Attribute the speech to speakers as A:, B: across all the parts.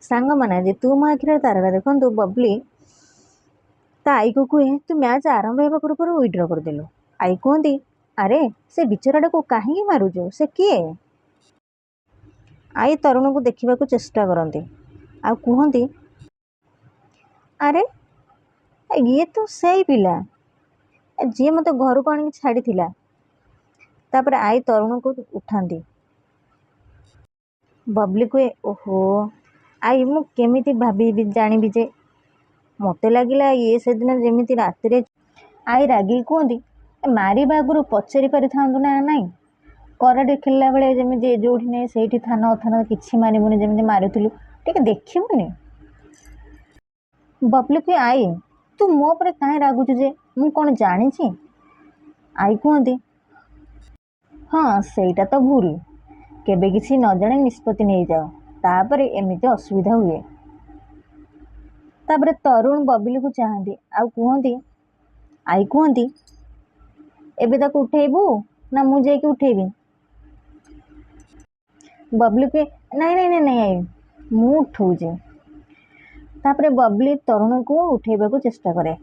A: सांग मैंने आज तू मो आखिर तारा देखु बबली ता आई को कहे तू मैच आरंभ होगा पूर्व विड्र करदेलु। आई कहती अरे से बिचराटा को कहीं मारुचु से किए। आई तरुण को देखा चेष्टा करती आ कहती अरे ये तो सही पिला जी मत घर को आनिक छाड़ी तापर आई तरुण को उठाती। बबली कहे ओहो आई मु केमिति भाभी जानी जे मत लगिला ये से दिन जमी राति आई रागी कहती मारिबा आगुरी पचारि पारि थांतु ना नाई कराटे खेलला बेले जमी जो नहीं से थान अथान कि मारबुनि जमी मारुलु टे देखबुनि। बबली कहे आई तू मो पर कहीं रागुचु जे मु कौन जानी। आई कहती हाँ सेटा तो भूल केबे किसी न जाने निष्पत्ति नहीं जाओ तापर एमती असुविधा हुए। तापर तरुण बबली को चाहती आ कहती आई कहती एबे ताको उठेबू ना मु जाके उठेबी। बबली के नहीं नहीं नहीं नहीं आई मु उठौजे। तापर बबली तरुण को उठेबा चेष्टा करे।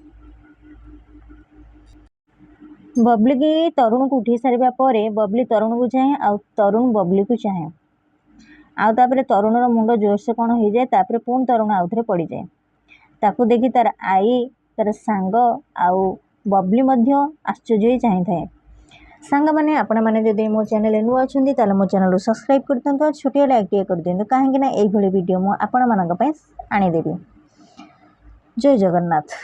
A: बबली की तरुण को उठे सारा पर बबली तरुण को चाहे आ तरुण बबली को चाहे आउे तरुणर मुंड जोर से कौन हो जाए तापर पुणी तरुण आउ थे पड़ जाए ताकू देखी तार आई तार सांग आउ बबली आश्चर्य चाहे थाए। सांग मैंने आपण मैंने जदि मो चैनल नुआ अच्छा मो चैनल सब्सक्राइब कर दिखाँ छोटिया लाइक कर दिखाँ कहीं वीडियो मुझे आपण मानी आनीदेवी। जय जगन्नाथ।